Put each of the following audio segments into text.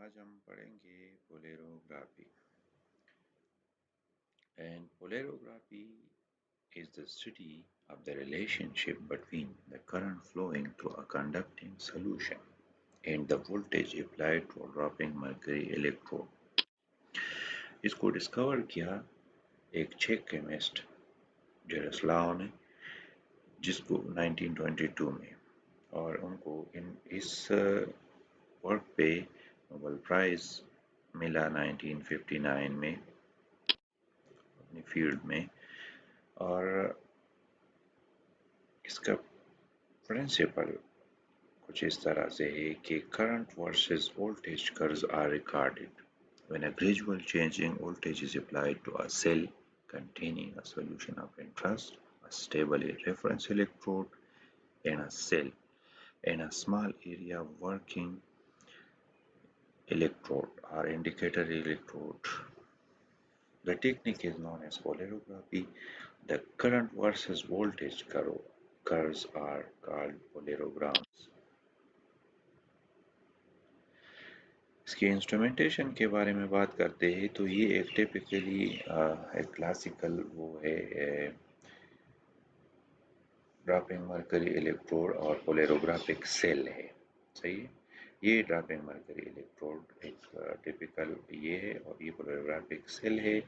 आज हम पढ़ेंगे polarography. And polarography is the study of the relationship between the current flowing through a conducting solution and the voltage applied to a dropping mercury electrode. इसको discover किया एक check chemist जेरस्लाव ने, जिसको 1922 में, और उनको इस वर्क पे नोबेल प्राइज मिला 1959 में अपनी फील्ड में। और इसका प्रिंसिपल कुछ इस तरह से है कि current versus voltage curves are recorded when a gradual change in voltage is applied to a cell containing a solution of interest, a stable reference electrode, and a cell, and a small area working electrode or indicator electrode. The technique is known as polarography. The current versus voltage curves are called polarograms. इसके instrumentation के बारे में बात करते हैं तो ये एक टिपिकली एक क्लासिकल वो है ड्रॉपिंग मर्करी इलेक्ट्रोड और पोलैरोग्राफिक सेल है। सही है, ये ड्रॉपिंग मर्करी इलेक्ट्रोड एक टिपिकल ये है और ये पोलैरोग्राफिक सेल है।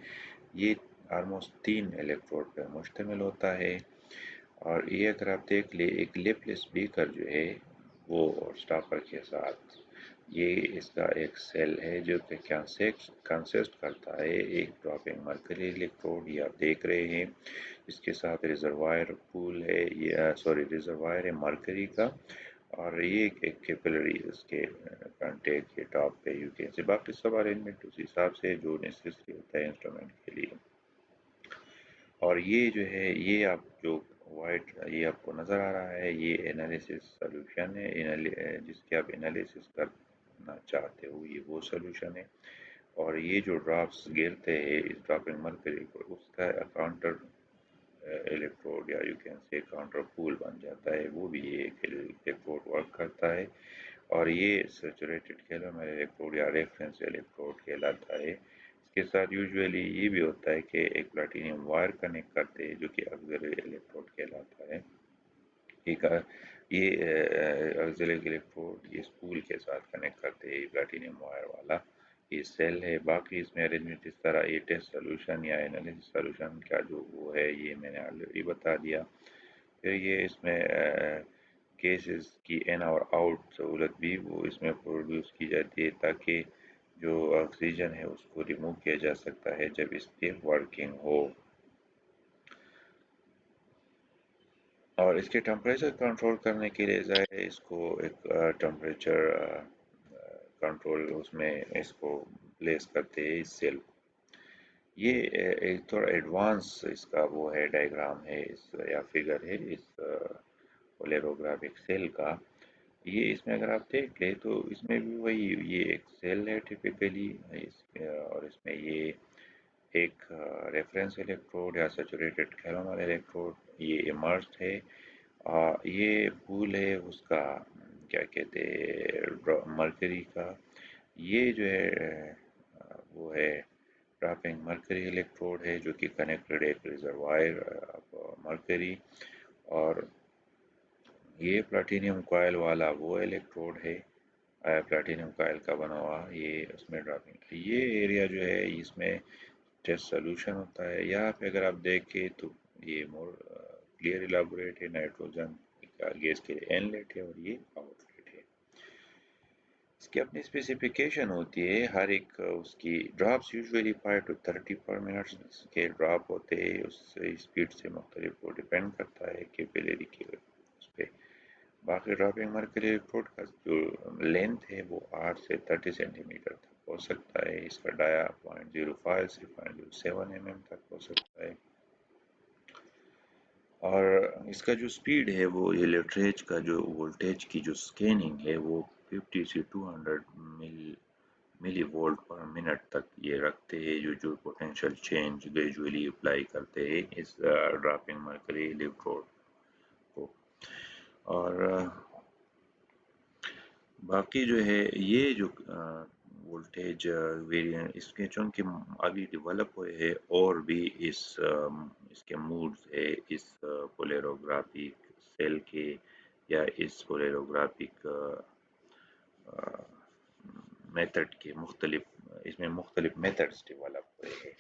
ये ऑलमोस्ट 3 इलेक्ट्रोड पर मुश्तमिल होता है। और ये अगर आप देख ले एक लिपलेस बीकर जो है वो स्टॉपर के साथ, ये इसका एक सेल है जो कि कंसिस्ट करता है एक ड्रॉपिंग मर्करी इलेक्ट्रोड, ये आप देख रहे हैं। इसके साथ रिजर्वायर पूल है, ये रिजर्वायर है मर्करी का, और ये एक कैपिलरी इसके कंटेक के टॉप पे यू कैन से। बाकी सब अरेंजमेंट उस हिसाब से जो नेसेसरी होता है इंस्ट्रूमेंट के लिए। और ये जो है ये आप जो वाइट ये आपको नज़र आ रहा है ये एनालिसिस सोल्यूशन है, जिसके आप एनालिसिस करना चाहते हो, ये वो सोल्यूशन है। और ये जो ड्रॉप्स गिरते हैं इस ड्रॉपिंग मर्करी पर, उसका काउंटर इलेक्ट्रोड या you can say counter pool बन जाता है, वो भी ये एक इलेक्ट्रोड वर्क करता है। और ये सैचुरेटेड कैलोमर इलेक्ट्रोड या रेफरेंस इलेक्ट्रोड कहलाता है। इसके साथ यूजुअली ये भी होता है कि एक प्लैटिनियम वायर कनेक्ट करते हैं जो कि ऑक्सिलरी इलेक्ट्रोड कहलाता है। एक ये ऑक्सिलरी इलेक्ट्रोड ये स्पूल के साथ कनेक्ट करते हैं प्लैटिनियम वायर वाला, ये सेल है। बाकी इसमें अरेंजमेंट इस तरह ये टेस्ट सोल्यूशन या एनालिसिस सोल्यूशन का जो वो है ये मैंने ऑलरेडी बता दिया। फिर ये इसमें केसेस की इन और आउट सहूलत भी वो इसमें प्रोड्यूस की जाती है ताकि जो ऑक्सीजन है उसको रिमूव किया जा सकता है जब इसकी वर्किंग हो। और इसके टेम्परेचर कंट्रोल करने के लिए ज़ाहिर है इसको एक टेम्परेचर कंट्रोल उसमें इसको प्लेस करते हैं इस सेल को। ये एक थोड़ा एडवांस इसका वो है डायग्राम है इस या फिगर है इस पोलैरोग्राफिक सेल का। ये इसमें अगर आप देख ले तो इसमें भी वही ये एक सेल है टिपिकली और इसमें ये एक रेफरेंस इलेक्ट्रोड या सैचुरेटेड कैलोमर इलेक्ट्रोड ये इमर्स्ड है। ये पूल है उसका क्या कहते हैं मर्करी का। ये जो है वो है ड्रॉपिंग मर्करी इलेक्ट्रोड है जो कि कनेक्टेड एक रिजर्वायर मर्करी। और ये प्लैटिनियम कॉइल वाला वो इलेक्ट्रोड है प्लैटिनियम कॉइल का बना हुआ, ये उसमें ड्रॉपिंग ये एरिया जो है इसमें टेस्ट सोल्यूशन होता है। यहाँ पे अगर आप देखें तो ये मोर क्लियर इलाबोरेट है, नाइट्रोजन गैस के लिए इनलेट है और ये आउटलेट है। इसकी अपनी स्पेसिफिकेशन होती है, हर एक उसकी ड्रॉप्स यूजुअली 5 to 30 पर मिनट के ड्रॉप होते हैं, उस स्पीड से मुख्तलिफ वो डिपेंड करता है कैपिलरी के उस पर। बाकी ड्रॉपिंग मर्करी इलेक्ट्रोड का जो लेंथ है वो 8 से 30 सेंटीमीटर तक हो सकता है। इसका डाया 0.05 से 0.07 mm तक हो सकता है। और इसका जो स्पीड है वो इलेक्ट्रेज का जो वोल्टेज की जो स्कैनिंग है वो 50 से 200 मिली वोल्ट पर मिनट तक ये रखते हैं, जो पोटेंशियल चेंज ग्रेजुअली अप्लाई करते हैं इस ड्रॉपिंग मर्करी इलेक्ट्रोड को। और बाकी जो है ये जो वोल्टेज वेरिएंट इसके चूँकि अभी डेवलप हुए हैं और भी इसके मूड्स है इस पोलैरोग्राफिक सेल के या इस पोलैरोग्राफिक मेथड के मुख्तलिफ इसमें मुख्तलिफ मेथड्स डेवलप हुए हैं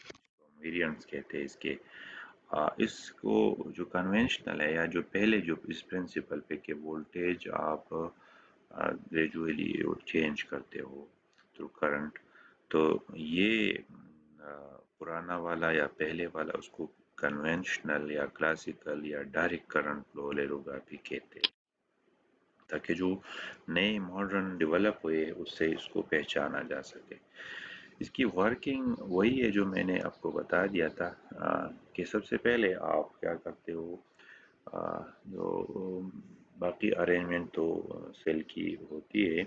वेरिएंट्स कहते हैं इसके इसको जो कन्वेंशनल है या जो पहले जो इस प्रिंसिपल पे कि वोल्टेज आप ग्रेजुअली चेंज करते हो थ्रू करंट तो ये पुराना वाला या पहले वाला उसको कन्वेंशनल या क्लासिकल या डायरेक्ट करंट फ्लो लेरोग्राफी कहते हैं ताकि जो नए मॉडर्न डेवलप हुए उससे इसको पहचाना जा सके इसकी वर्किंग वही है जो मैंने आपको बता दिया था कि सबसे पहले आप क्या करते हो जो बाकी अरेंजमेंट तो सेल की होती है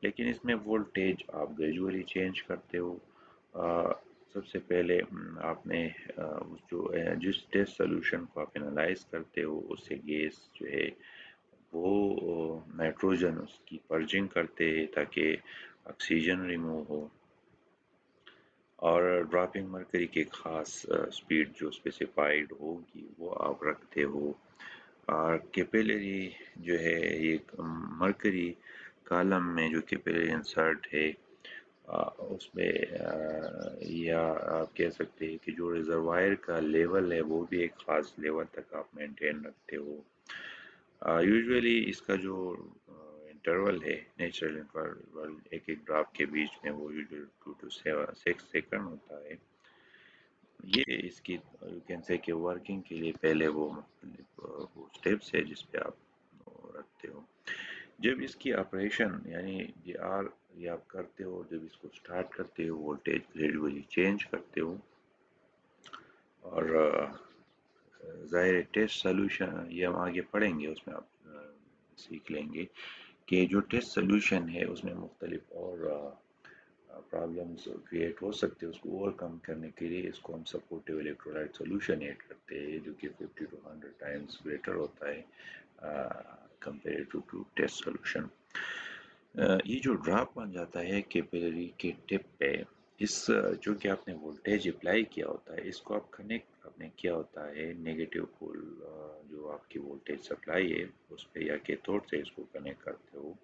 लेकिन इसमें वोल्टेज आप ग्रेजुअली चेंज करते हो सबसे पहले आपने उस जो जिस टेस्ट सोल्यूशन को आप एनालाइज करते हो उससे गैस जो है वो नाइट्रोजन उसकी पर्जिंग करते हैं ताकि ऑक्सीजन रिमूव हो और ड्रॉपिंग मरकरी की ख़ास स्पीड जो स्पेसिफाइड होगी वो आप रखते हो और कैपिलरी जो है ये मरकरी कॉलम में जो कैपिलरी इंसर्ट है उसमें या आप कह सकते हैं कि जो रिजर्वायर का लेवल है वो भी एक ख़ास लेवल तक आप मेंटेन रखते हो यूजुअली इसका जो इंटरवल है नेचुरल इंटरवल एक एक ड्रॉप के बीच में वो यूजुअली 2 to 6 सेकंड होता है ये इसकी यू कैन से कि वर्किंग के लिए पहले वो स्टेप्स है जिस पे आप रखते हो जब इसकी ऑपरेशन यानी ये आप करते हो जब इसको स्टार्ट करते हो वोल्टेज ग्रेजुअली चेंज करते हो और ज़ाहिर टेस्ट सोल्यूशन ये हम आगे पढ़ेंगे उसमें आप सीख लेंगे कि जो टेस्ट सोल्यूशन है उसमें मुख्तलिफ और प्रॉब्लम्स क्रिएट हो सकते हैं उसको ओवरकम करने के लिए इसको हम सपोर्टिव इलेक्ट्रोलाइट सोल्यूशन ऐड करते हैं जो कि 50 to 100 टाइम्स बेटर होता है कंपेयर टू टेस्ट सोल्यूशन ये जो ड्रॉप बन जाता है कैपिलरी के टिप पे इस जो कि आपने वोल्टेज अप्लाई किया होता है इसको आप कनेक्ट आपने किया होता है नेगेटिव पोल जो आपकी वोल्टेज सप्लाई है उस पे या कैथोड से इसको कनेक्ट करते हो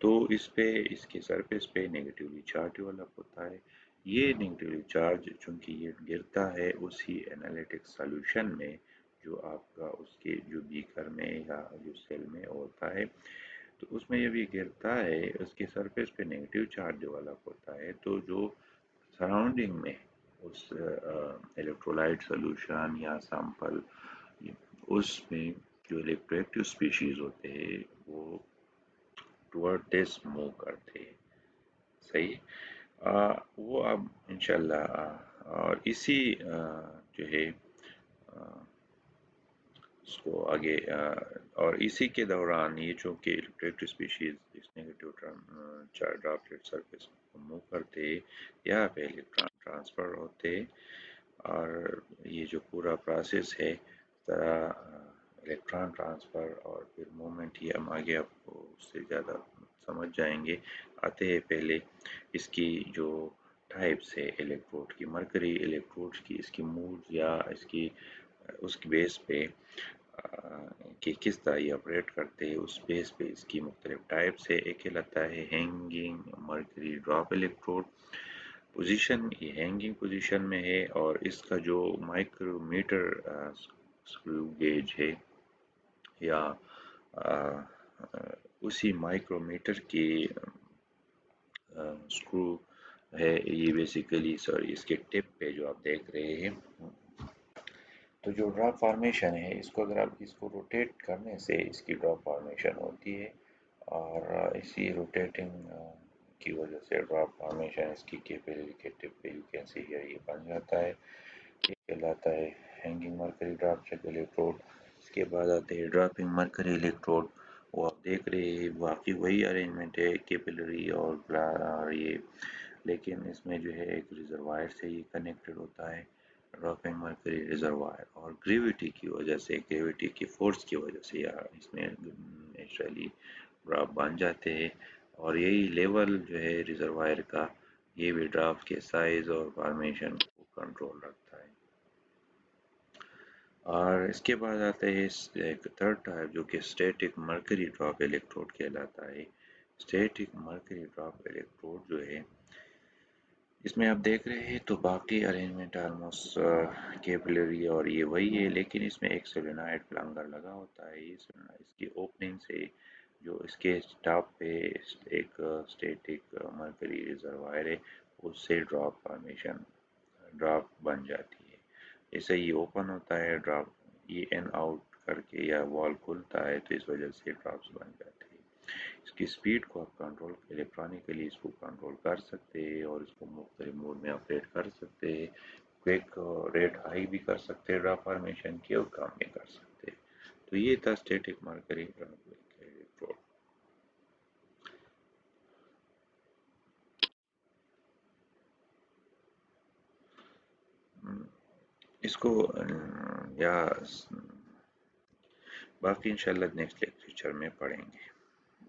तो इस पे इसके सरफेस पे नेगेटिवली चार्ज डेवलप होता है ये नेगेटिवली चार्ज चूंकि ये गिरता है उसी एनालिटिक सॉल्यूशन में जो आपका उसके जो बीकर में या जो सेल में होता है तो उसमें ये भी गिरता है उसके सरफेस पे नेगेटिव चार्ज डेवलप होता है तो जो सराउंडिंग में उस इलेक्ट्रोलाइट सोल्यूशन या सैंपल उसमें जो इलेक्ट्रोएक्टिव स्पीशीज होते हैं वो टुवर्ड दिस मूव करते हैं सही वो अब इंशाल्लाह और इसी जो है उसको आगे और इसी के दौरान ये जो कि इलेक्ट्रोएक्टिव स्पीशीज इस नेगेटिव ड्रॉपलेट सरफेस को मूव करते या पे इलेक्ट्रॉन ट्रांसफ़र होते और ये जो पूरा प्रोसेस है तरह इलेक्ट्रॉन ट्रांसफ़र और फिर मूवमेंट ये हम आगे आपको उससे ज़्यादा समझ जाएंगे आते हैं पहले इसकी जो टाइप्स है इलेक्ट्रोड की मरकरी इलेक्ट्रोड की इसकी मूड या इसकी उसकी बेस पे कि किस तरह ये ऑपरेट करते हैं उस बेस पे इसकी मुख्तलिफ टाइप्स है एक कहलाता है hanging mercury drop electrode position ये हैंगिंग पोजीशन में है और इसका जो माइक्रोमीटर स्क्रू गेज है या उसी माइक्रोमीटर की स्क्रू है ये बेसिकली सॉरी इसके टिप पे जो आप देख रहे हैं तो जो ड्रॉप फॉर्मेशन है इसको अगर आप इसको रोटेट करने से इसकी ड्रॉप फॉर्मेशन होती है और इसी रोटेटिंग की वजह से ड्रॉप फॉर्मेशन इसकी कैपिलरी के टिप पे यू कैन सी हियर ये बन जाता है ये कहलाता है hanging mercury drop check electrode इसके बाद आते हैं ड्रॉपिंग मरकरी इलेक्ट्रोड वो आप देख रहे हैं बाकी वही अरेंजमेंट है कैपिलरी और ये लेकिन इसमें जो है एक रिजर्वायर से ये कनेक्टेड होता है ड्रॉपिंग मरकरी रिजर्वायर और ग्रेविटी की वजह से ग्रेविटी की फोर्स की वजह से या इसमें नेचुरली ड्रॉप बन जाते हैं और यही लेवल जो है रिजर्वायर का یہ بھی ڈرافٹ کے سائز اور فارمیشن کو کنٹرول رکھتا ہے. اور اس کے بعد آتا ہے ایک تھرڈ ٹائپ جو کہ اسٹیٹک مرکری ڈراپ الیکٹروڈ کہلاتا ہے. اسٹیٹک مرکری ڈراپ الیکٹروڈ جو ہے اس میں آپ دیکھ رہے ہیں تو باقی ارینجمنٹ آلموسٹ کیپلری اور یہ وہی ہے، لیکن اس میں ایک سولینائڈ پلنگر لگا ہوتا ہے. اس کی اوپننگ سے جو اس کے ٹاپ پہ ایک اسٹیٹک مرکری ریزروائر ہے، اس سے ڈراپ فارمیشن ڈراپ بن جاتی ہے. جیسے یہ اوپن ہوتا ہے ڈراپ یہ ان آؤٹ کر کے یا وال کھلتا ہے تو اس وجہ سے ڈراپس بن جاتے ہیں. اس کی سپیڈ کو آپ کنٹرول الیکٹرانکلی اس کو کنٹرول کر سکتے ہیں اور اس کو مختلف موڈ میں آپریٹ کر سکتے ہیں. کوئک ریٹ ہائی بھی کر سکتے ہیں ڈراپ فارمیشن کی اور کم بھی کر سکتے ہیں. تو یہ تھا اسٹیٹک مرکری ڈراپ. اس کو یا باقی انشاءاللہ نیکسٹ لیکچر میں پڑھیں گے.